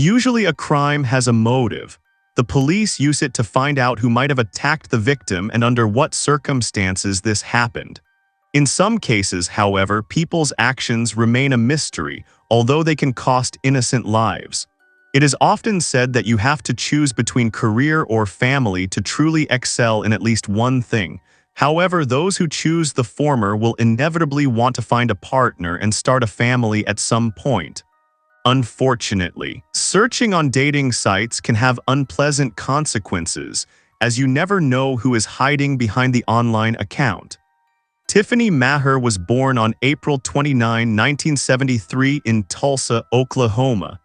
Usually a crime has a motive. The police use it to find out who might have attacked the victim and under what circumstances this happened. In some cases, however, people's actions remain a mystery, although they can cost innocent lives. It is often said that you have to choose between career or family to truly excel in at least one thing. However, those who choose the former will inevitably want to find a partner and start a family at some point. Unfortunately, searching on dating sites can have unpleasant consequences, as you never know who is hiding behind the online account. Tiffany Maher was born on April 29, 1973 in Tulsa, Oklahoma.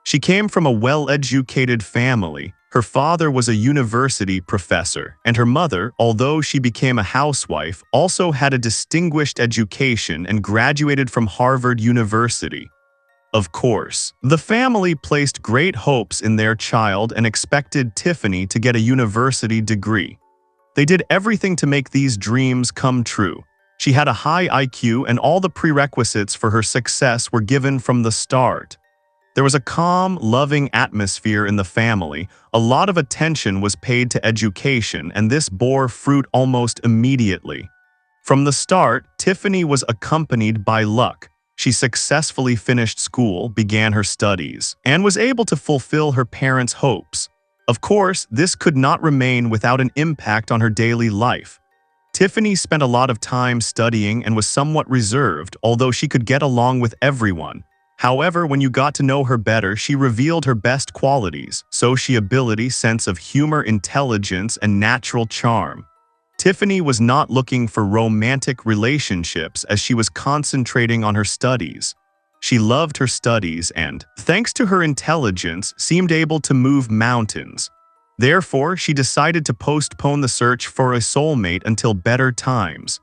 She came from a well-educated family. Her father was a university professor, and her mother, although she became a housewife, also had a distinguished education and graduated from Harvard University. Of course, the family placed great hopes in their child and expected Tiffany to get a university degree. They did everything to make these dreams come true. She had a high IQ and all the prerequisites for her success were given from the start. There was a calm, loving atmosphere in the family. A lot of attention was paid to education, and this bore fruit almost immediately. From the start, Tiffany was accompanied by luck. She successfully finished school, began her studies, and was able to fulfill her parents' hopes. Of course, this could not remain without an impact on her daily life. Tiffany spent a lot of time studying and was somewhat reserved, although she could get along with everyone. However, when you got to know her better, she revealed her best qualities: sociability, sense of humor, intelligence, and natural charm. Tiffany was not looking for romantic relationships as she was concentrating on her studies. She loved her studies and, thanks to her intelligence, seemed able to move mountains. Therefore, she decided to postpone the search for a soulmate until better times.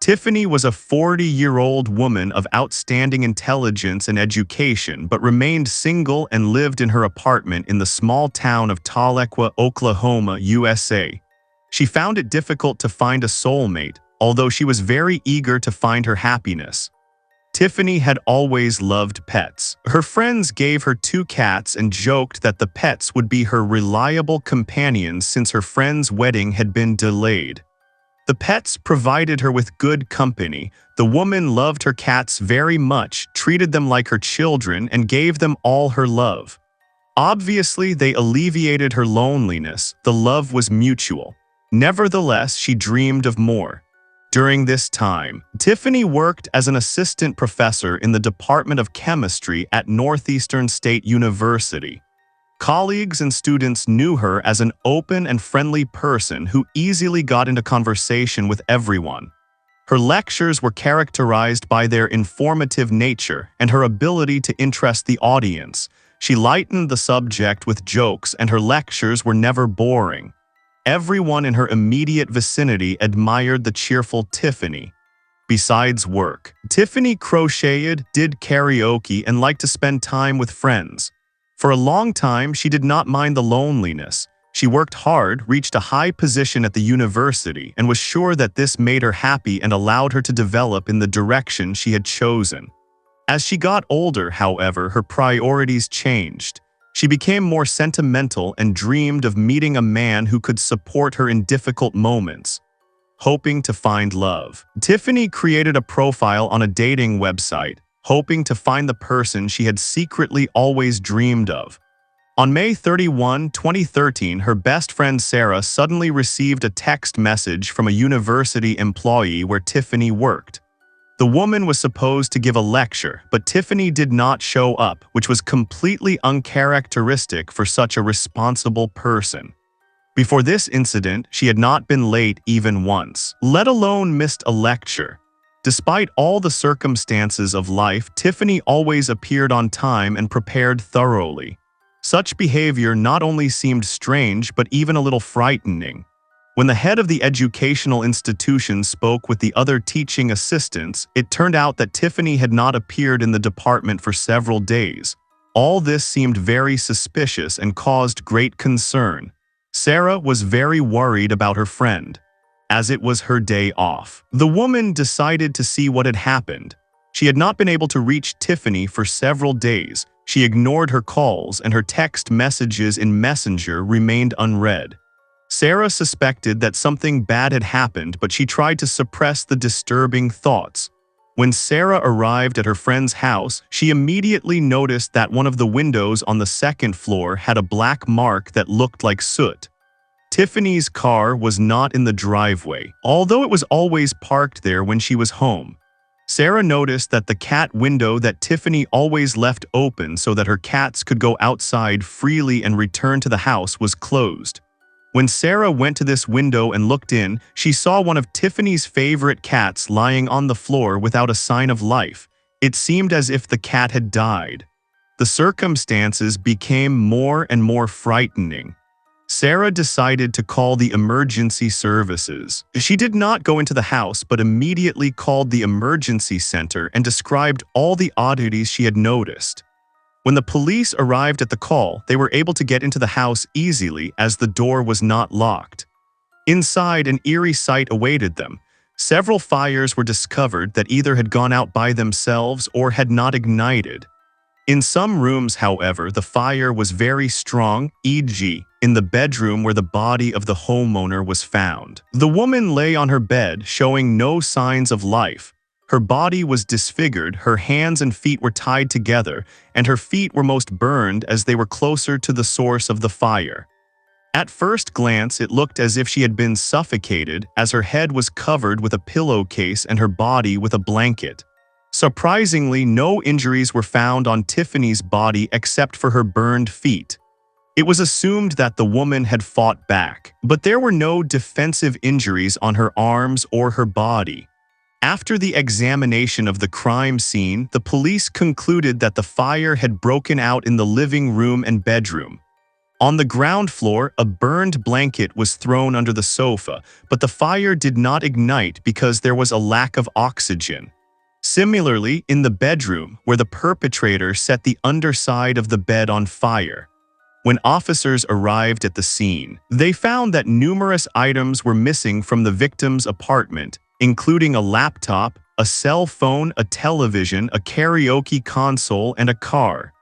Tiffany was a 40-year-old woman of outstanding intelligence and education, but remained single and lived in her apartment in the small town of Tahlequah, Oklahoma, USA. She found it difficult to find a soulmate, although she was very eager to find her happiness. Tiffany had always loved pets. Her friends gave her 2 cats and joked that the pets would be her reliable companions since her friend's wedding had been delayed. The pets provided her with good company. The woman loved her cats very much, treated them like her children, and gave them all her love. Obviously, they alleviated her loneliness. The love was mutual. Nevertheless, she dreamed of more. During this time, Tiffany worked as an assistant professor in the Department of Chemistry at Northeastern State University. Colleagues and students knew her as an open and friendly person who easily got into conversation with everyone. Her lectures were characterized by their informative nature and her ability to interest the audience. She lightened the subject with jokes, and her lectures were never boring. Everyone in her immediate vicinity admired the cheerful Tiffany. Besides work, Tiffany crocheted, did karaoke, and liked to spend time with friends. For a long time, she did not mind the loneliness. She worked hard, reached a high position at the university, and was sure that this made her happy and allowed her to develop in the direction she had chosen. As she got older, however, her priorities changed. She became more sentimental and dreamed of meeting a man who could support her in difficult moments. Hoping to find love, Tiffany created a profile on a dating website, hoping to find the person she had secretly always dreamed of. On May 31, 2013, her best friend Sarah suddenly received a text message from a university employee where Tiffany worked. The woman was supposed to give a lecture, but Tiffany did not show up, which was completely uncharacteristic for such a responsible person. Before this incident, she had not been late even once, let alone missed a lecture. Despite all the circumstances of life, Tiffany always appeared on time and prepared thoroughly. Such behavior not only seemed strange, but even a little frightening. When the head of the educational institution spoke with the other teaching assistants, it turned out that Tiffany had not appeared in the department for several days. All this seemed very suspicious and caused great concern. Sarah was very worried about her friend. As it was her day off, the woman decided to see what had happened. She had not been able to reach Tiffany for several days. She ignored her calls, and her text messages in Messenger remained unread. Sarah suspected that something bad had happened, but she tried to suppress the disturbing thoughts. When Sarah arrived at her friend's house, she immediately noticed that one of the windows on the second floor had a black mark that looked like soot. Tiffany's car was not in the driveway, although it was always parked there when she was home. Sarah noticed that the cat window that Tiffany always left open so that her cats could go outside freely and return to the house was closed. When Sarah went to this window and looked in, she saw one of Tiffany's favorite cats lying on the floor without a sign of life. It seemed as if the cat had died. The circumstances became more and more frightening. Sarah decided to call the emergency services. She did not go into the house, but immediately called the emergency center and described all the oddities she had noticed. When the police arrived at the call, they were able to get into the house easily as the door was not locked. Inside, an eerie sight awaited them. Several fires were discovered that either had gone out by themselves or had not ignited. In some rooms, however, the fire was very strong, e.g., in the bedroom where the body of the homeowner was found. The woman lay on her bed, showing no signs of life. Her body was disfigured, her hands and feet were tied together, and her feet were most burned as they were closer to the source of the fire. At first glance, it looked as if she had been suffocated, as her head was covered with a pillowcase and her body with a blanket. Surprisingly, no injuries were found on Tiffany's body except for her burned feet. It was assumed that the woman had fought back, but there were no defensive injuries on her arms or her body. After the examination of the crime scene, the police concluded that the fire had broken out in the living room and bedroom. On the ground floor, a burned blanket was thrown under the sofa, but the fire did not ignite because there was a lack of oxygen. Similarly, in the bedroom, where the perpetrator set the underside of the bed on fire. When officers arrived at the scene, they found that numerous items were missing from the victim's apartment, including a laptop, a cell phone, a television, a karaoke console, and a car.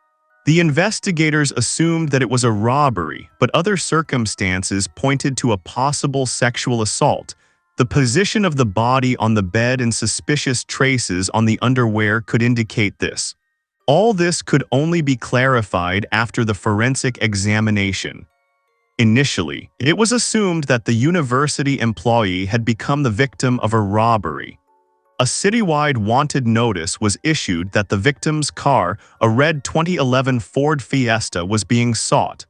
The investigators assumed that it was a robbery, but other circumstances pointed to a possible sexual assault. The position of the body on the bed and suspicious traces on the underwear could indicate this. All this could only be clarified after the forensic examination. Initially, it was assumed that the university employee had become the victim of a robbery. A citywide wanted notice was issued that the victim's car, a red 2011 Ford Fiesta, was being sought.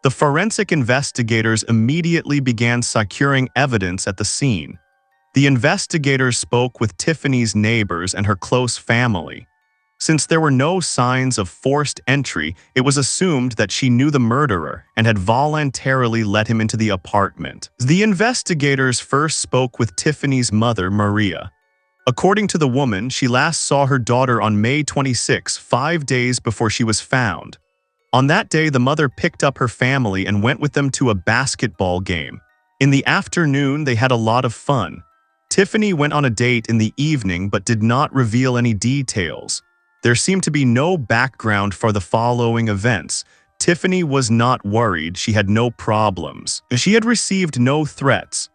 The forensic investigators immediately began securing evidence at the scene. The investigators spoke with Tiffany's neighbors and her close family. Since there were no signs of forced entry, it was assumed that she knew the murderer and had voluntarily let him into the apartment. The investigators first spoke with Tiffany's mother, Maria. According to the woman, she last saw her daughter on May 26, 5 days before she was found. On that day, the mother picked up her family and went with them to a basketball game. In the afternoon, they had a lot of fun. Tiffany went on a date in the evening but did not reveal any details. There seemed to be no background for the following events. Tiffany was not worried, she had no problems. She had received no threats.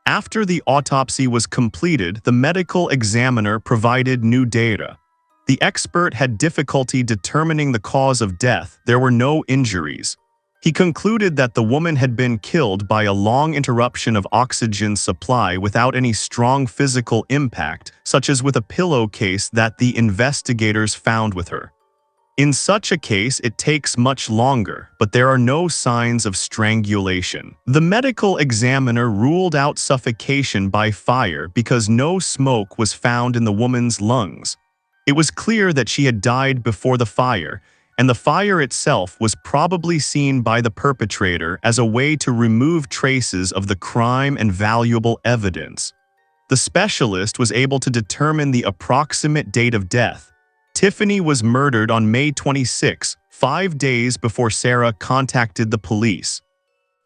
After the autopsy was completed, the medical examiner provided new data. The expert had difficulty determining the cause of death. There were no injuries. He concluded that the woman had been killed by a long interruption of oxygen supply without any strong physical impact, such as with a pillowcase that the investigators found with her. In such a case, it takes much longer, but there are no signs of strangulation. The medical examiner ruled out suffocation by fire because no smoke was found in the woman's lungs. It was clear that she had died before the fire, and the fire itself was probably seen by the perpetrator as a way to remove traces of the crime and valuable evidence. The specialist was able to determine the approximate date of death. Tiffany was murdered on May 26, 5 days before Sarah contacted the police.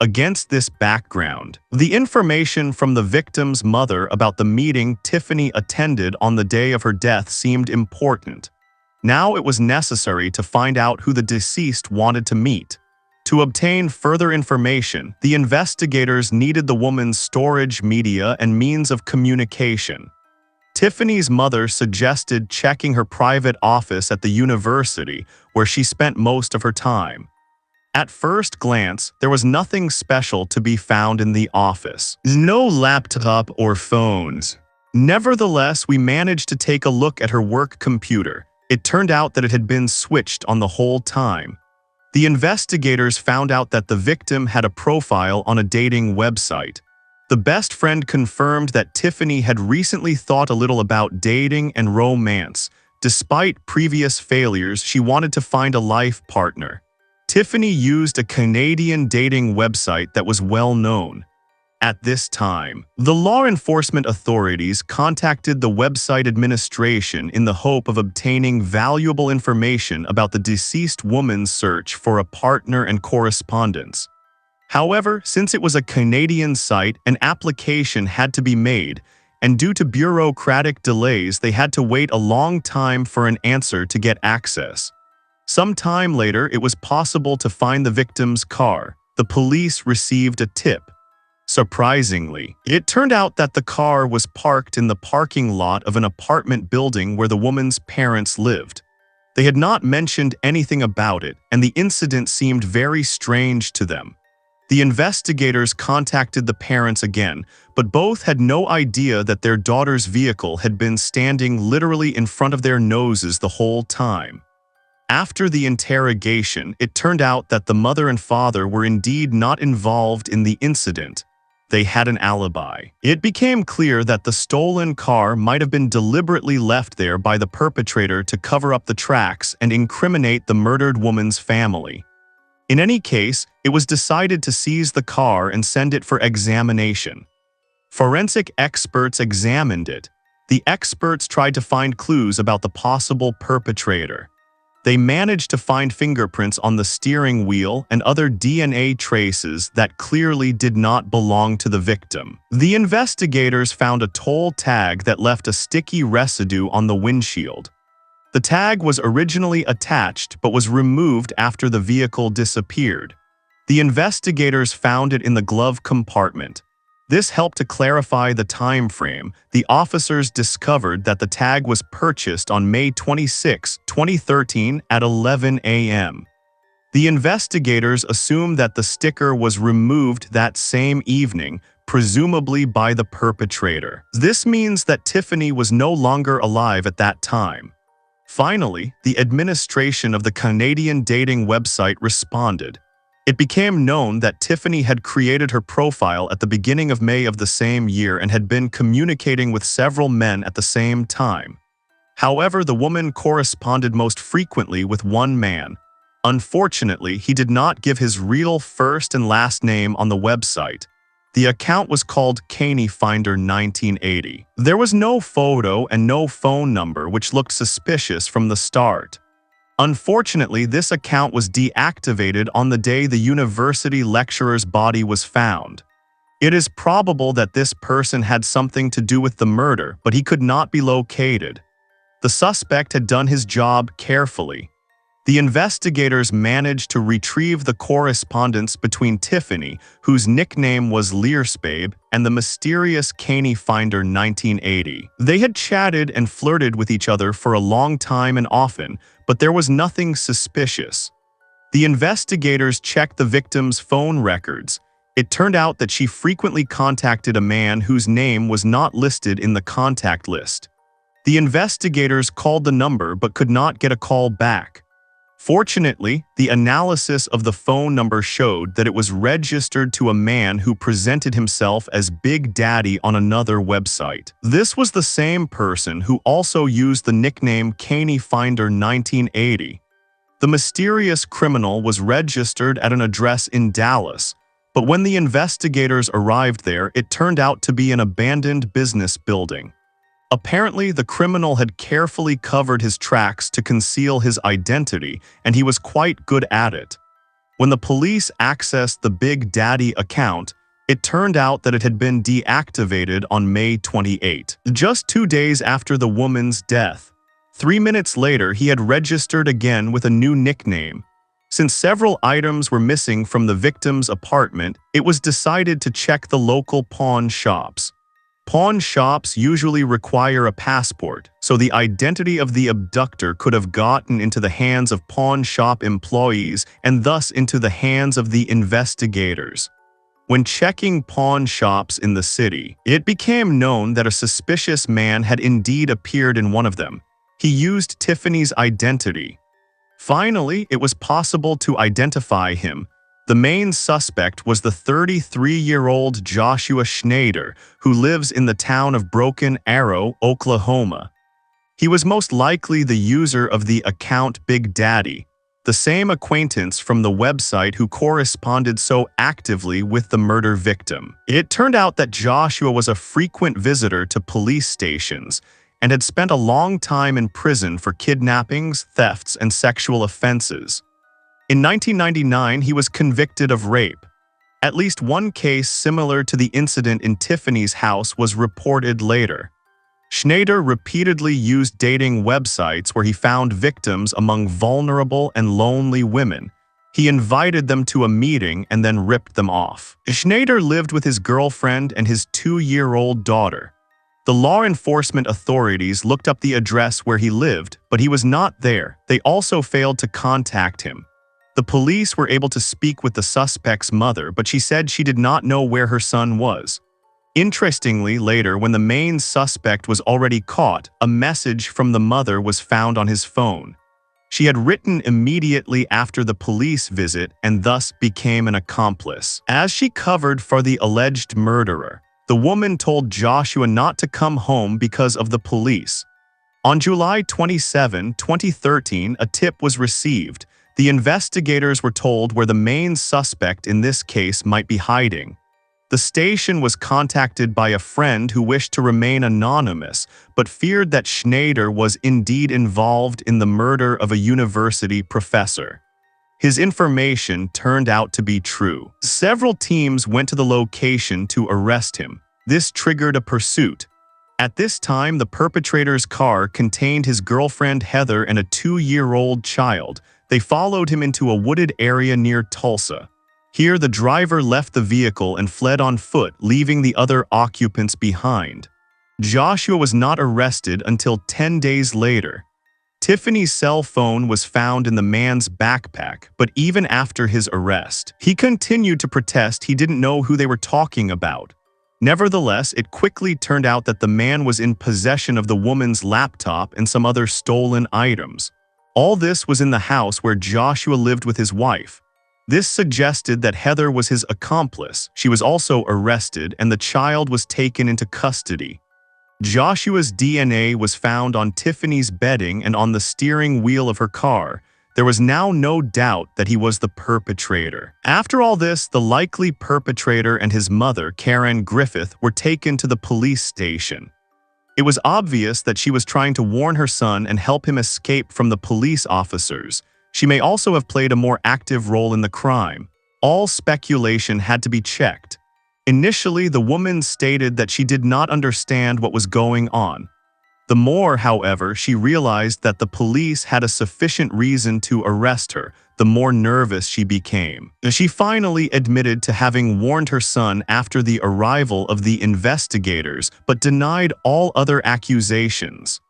Against this background, the information from the victim's mother about the meeting Tiffany attended on the day of her death seemed important. Now it was necessary to find out who the deceased wanted to meet. To obtain further information, the investigators needed the woman's storage media and means of communication. Tiffany's mother suggested checking her private office at the university, where she spent most of her time. At first glance, there was nothing special to be found in the office. No laptop or phones. Nevertheless, we managed to take a look at her work computer. It turned out that it had been switched on the whole time. The investigators found out that the victim had a profile on a dating website. The best friend confirmed that Tiffany had recently thought a little about dating and romance. Despite previous failures, she wanted to find a life partner. Tiffany used a Canadian dating website that was well known. At this time, the law enforcement authorities contacted the website administration in the hope of obtaining valuable information about the deceased woman's search for a partner and correspondence. However, since it was a Canadian site, an application had to be made, and due to bureaucratic delays, they had to wait a long time for an answer to get access. Some time later, it was possible to find the victim's car. The police received a tip. Surprisingly, it turned out that the car was parked in the parking lot of an apartment building where the woman's parents lived. They had not mentioned anything about it, and the incident seemed very strange to them. The investigators contacted the parents again, but both had no idea that their daughter's vehicle had been standing literally in front of their noses the whole time. After the interrogation, it turned out that the mother and father were indeed not involved in the incident. They had an alibi. It became clear that the stolen car might have been deliberately left there by the perpetrator to cover up the tracks and incriminate the murdered woman's family. In any case, it was decided to seize the car and send it for examination. Forensic experts examined it. The experts tried to find clues about the possible perpetrator. They managed to find fingerprints on the steering wheel and other DNA traces that clearly did not belong to the victim. The investigators found a toll tag that left a sticky residue on the windshield. The tag was originally attached but was removed after the vehicle disappeared. The investigators found it in the glove compartment. This helped to clarify the time frame. The officers discovered that the tag was purchased on May 26, 2013 at 11 a.m. The investigators assumed that the sticker was removed that same evening, presumably by the perpetrator. This means that Tiffany was no longer alive at that time. Finally, the administration of the Canadian dating website responded. It became known that Tiffany had created her profile at the beginning of May of the same year and had been communicating with several men at the same time. However, the woman corresponded most frequently with one man. Unfortunately, he did not give his real first and last name on the website. The account was called Caney Finder 1980. There was no photo and no phone number, which looked suspicious from the start. Unfortunately, this account was deactivated on the day the university lecturer's body was found. It is probable that this person had something to do with the murder, but he could not be located. The suspect had done his job carefully. The investigators managed to retrieve the correspondence between Tiffany, whose nickname was Learspabe, and the mysterious Caney Finder 1980. They had chatted and flirted with each other for a long time and often, but there was nothing suspicious. The investigators checked the victim's phone records. It turned out that she frequently contacted a man whose name was not listed in the contact list. The investigators called the number but could not get a call back. Fortunately, the analysis of the phone number showed that it was registered to a man who presented himself as Big Daddy on another website. This was the same person who also used the nickname Caney Finder 1980. The mysterious criminal was registered at an address in Dallas, but when the investigators arrived there, it turned out to be an abandoned business building. Apparently, the criminal had carefully covered his tracks to conceal his identity, and he was quite good at it. When the police accessed the Big Daddy account, it turned out that it had been deactivated on May 28, just 2 days after the woman's death. 3 minutes later, he had registered again with a new nickname. Since several items were missing from the victim's apartment, it was decided to check the local pawn shops. Pawn shops usually require a passport, so the identity of the abductor could have gotten into the hands of pawn shop employees and thus into the hands of the investigators. When checking pawn shops in the city, it became known that a suspicious man had indeed appeared in one of them. He used Tiffany's identity. Finally, it was possible to identify him. The main suspect was the 33-year-old Joshua Schneider, who lives in the town of Broken Arrow, Oklahoma. He was most likely the user of the account Big Daddy, the same acquaintance from the website who corresponded so actively with the murder victim. It turned out that Joshua was a frequent visitor to police stations and had spent a long time in prison for kidnappings, thefts, and sexual offenses. In 1999, he was convicted of rape. At least one case similar to the incident in Tiffany's house was reported later. Schneider repeatedly used dating websites where he found victims among vulnerable and lonely women. He invited them to a meeting and then ripped them off. Schneider lived with his girlfriend and his 2-year-old daughter. The law enforcement authorities looked up the address where he lived, but he was not there. They also failed to contact him. The police were able to speak with the suspect's mother, but she said she did not know where her son was. Interestingly, later, when the main suspect was already caught, a message from the mother was found on his phone. She had written immediately after the police visit and thus became an accomplice. As she covered for the alleged murderer, the woman told Joshua not to come home because of the police. On July 27, 2013, a tip was received. The investigators were told where the main suspect in this case might be hiding. The station was contacted by a friend who wished to remain anonymous, but feared that Schneider was indeed involved in the murder of a university professor. His information turned out to be true. Several teams went to the location to arrest him. This triggered a pursuit. At this time, the perpetrator's car contained his girlfriend Heather and a 2-year-old child. They followed him into a wooded area near Tulsa. Here, the driver left the vehicle and fled on foot, leaving the other occupants behind. Joshua was not arrested until 10 days later. Tiffany's cell phone was found in the man's backpack, but even after his arrest, he continued to protest he didn't know who they were talking about. Nevertheless, it quickly turned out that the man was in possession of the woman's laptop and some other stolen items. All this was in the house where Joshua lived with his wife. This suggested that Heather was his accomplice. She was also arrested, and the child was taken into custody. Joshua's DNA was found on Tiffany's bedding and on the steering wheel of her car. There was now no doubt that he was the perpetrator. After all this, the likely perpetrator and his mother, Karen Griffith, were taken to the police station. It was obvious that she was trying to warn her son and help him escape from the police officers. She may also have played a more active role in the crime. All speculation had to be checked. Initially, the woman stated that she did not understand what was going on. The more, however, she realized that the police had a sufficient reason to arrest her, the more nervous she became. She finally admitted to having warned her son after the arrival of the investigators, but denied all other accusations.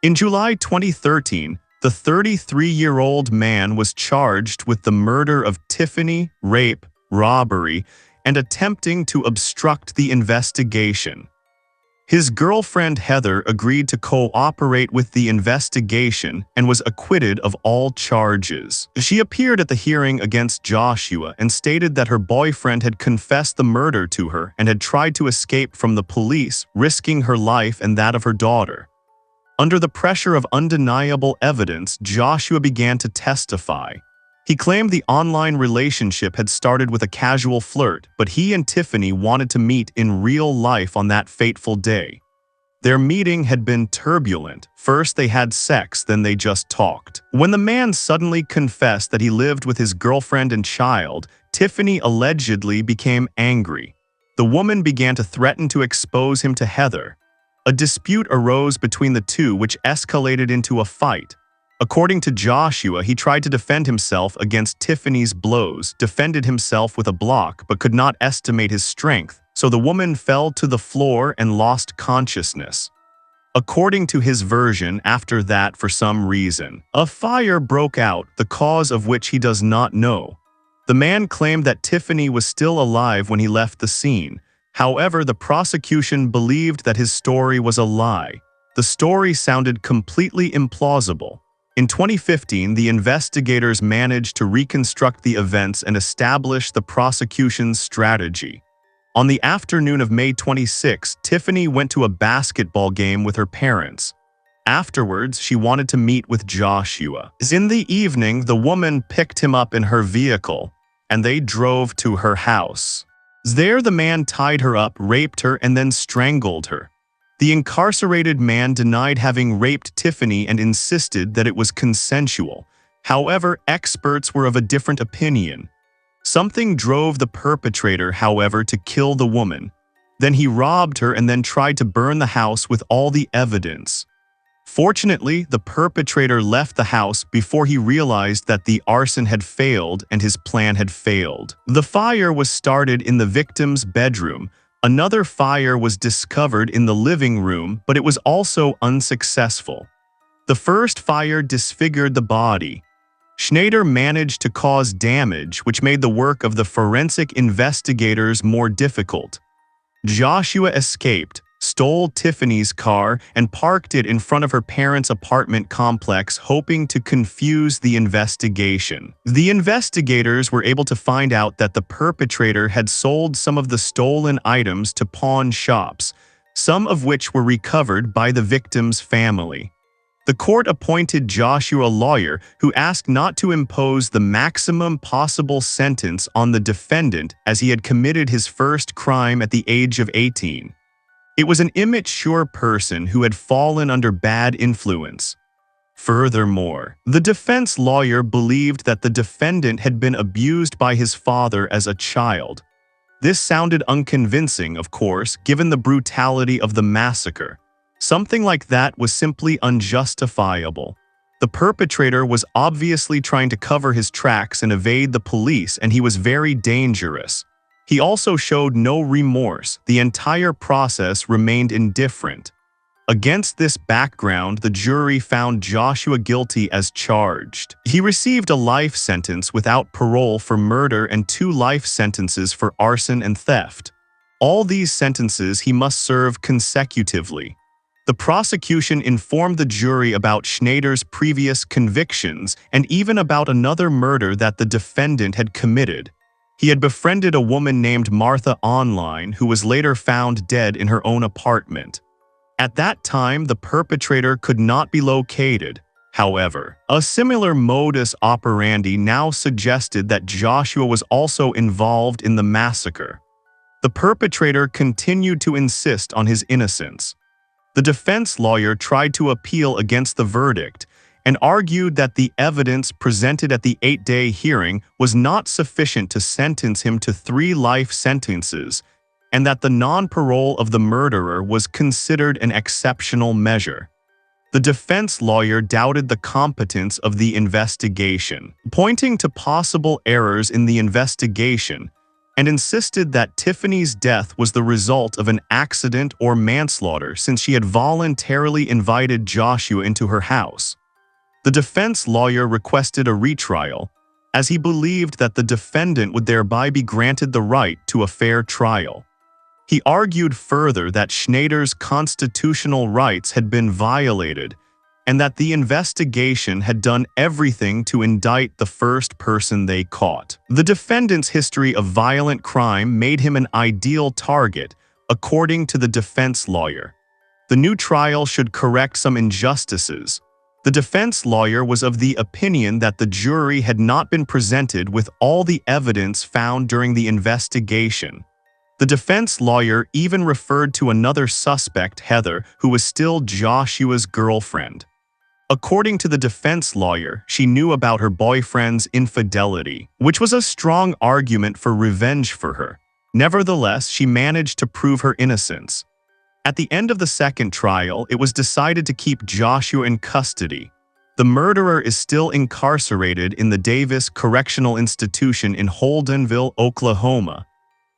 In July 2013, the 33-year-old man was charged with the murder of Tiffany, rape, robbery, and attempting to obstruct the investigation. His girlfriend Heather agreed to cooperate with the investigation and was acquitted of all charges. She appeared at the hearing against Joshua and stated that her boyfriend had confessed the murder to her and had tried to escape from the police, risking her life and that of her daughter. Under the pressure of undeniable evidence, Joshua began to testify. He claimed the online relationship had started with a casual flirt, but he and Tiffany wanted to meet in real life on that fateful day. Their meeting had been turbulent. First they had sex, then they just talked. When the man suddenly confessed that he lived with his girlfriend and child, Tiffany allegedly became angry. The woman began to threaten to expose him to Heather. A dispute arose between the two which escalated into a fight. According to Joshua, he tried to defend himself against Tiffany's blows, defended himself with a block, but could not estimate his strength, so the woman fell to the floor and lost consciousness. According to his version, after that, for some reason, a fire broke out, the cause of which he does not know. The man claimed that Tiffany was still alive when he left the scene. However, the prosecution believed that his story was a lie. The story sounded completely implausible. In 2015, the investigators managed to reconstruct the events and establish the prosecution's strategy. On the afternoon of May 26, Tiffany went to a basketball game with her parents. Afterwards, she wanted to meet with Joshua. In the evening, the woman picked him up in her vehicle, and they drove to her house. There, the man tied her up, raped her, and then strangled her. The incarcerated man denied having raped Tiffany and insisted that it was consensual. However, experts were of a different opinion. Something drove the perpetrator, however, to kill the woman. Then he robbed her and then tried to burn the house with all the evidence. Fortunately, the perpetrator left the house before he realized that the arson had failed and his plan had failed. The fire was started in the victim's bedroom. Another fire was discovered in the living room, but it was also unsuccessful. The first fire disfigured the body. Schneider managed to cause damage, which made the work of the forensic investigators more difficult. Joshua escaped, stole Tiffany's car, and parked it in front of her parents' apartment complex, hoping to confuse the investigation. The investigators were able to find out that the perpetrator had sold some of the stolen items to pawn shops, some of which were recovered by the victim's family. The court appointed Joshua a lawyer who asked not to impose the maximum possible sentence on the defendant as he had committed his first crime at the age of 18. It was an immature person who had fallen under bad influence. Furthermore, the defense lawyer believed that the defendant had been abused by his father as a child. This sounded unconvincing, of course, given the brutality of the massacre. Something like that was simply unjustifiable. The perpetrator was obviously trying to cover his tracks and evade the police, and he was very dangerous. He also showed no remorse. The entire process remained indifferent. Against this background, the jury found Joshua guilty as charged. He received a life sentence without parole for murder and 2 life sentences for arson and theft. All these sentences he must serve consecutively. The prosecution informed the jury about Schneider's previous convictions and even about another murder that the defendant had committed. He had befriended a woman named Martha online who was later found dead in her own apartment. At that time, the perpetrator could not be located. However, a similar modus operandi now suggested that Joshua was also involved in the massacre. The perpetrator continued to insist on his innocence. The defense lawyer tried to appeal against the verdict and argued that the evidence presented at the 8-day hearing was not sufficient to sentence him to 3 life sentences, and that the non-parole of the murderer was considered an exceptional measure. The defense lawyer doubted the competence of the investigation, pointing to possible errors in the investigation, and insisted that Tiffany's death was the result of an accident or manslaughter since she had voluntarily invited Joshua into her house. The defense lawyer requested a retrial, as he believed that the defendant would thereby be granted the right to a fair trial. He argued further that Schneider's constitutional rights had been violated and that the investigation had done everything to indict the first person they caught. The defendant's history of violent crime made him an ideal target, according to the defense lawyer. The new trial should correct some injustices. The defense lawyer was of the opinion that the jury had not been presented with all the evidence found during the investigation. The defense lawyer even referred to another suspect, Heather, who was still Joshua's girlfriend. According to the defense lawyer, she knew about her boyfriend's infidelity, which was a strong argument for revenge for her. Nevertheless, she managed to prove her innocence. At the end of the second trial, it was decided to keep Joshua in custody. The murderer is still incarcerated in the Davis Correctional Institution in Holdenville, Oklahoma.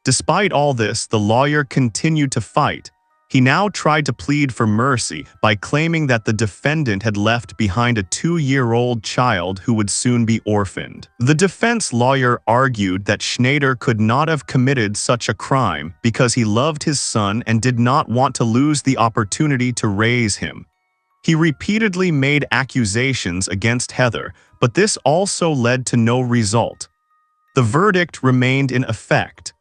Despite all this, the lawyer continued to fight. He now tried to plead for mercy by claiming that the defendant had left behind a 2-year-old child who would soon be orphaned. The defense lawyer argued that Schneider could not have committed such a crime because he loved his son and did not want to lose the opportunity to raise him. He repeatedly made accusations against Heather, but this also led to no result. The verdict remained in effect.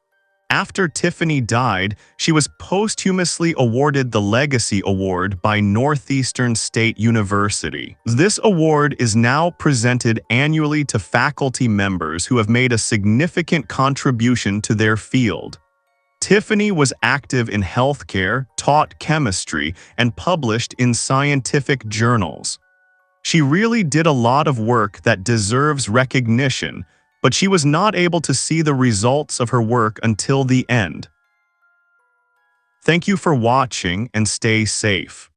After Tiffany died, she was posthumously awarded the Legacy Award by Northeastern State University. This award is now presented annually to faculty members who have made a significant contribution to their field. Tiffany was active in healthcare, taught chemistry, and published in scientific journals. She really did a lot of work that deserves recognition, but she was not able to see the results of her work until the end. Thank you for watching and stay safe.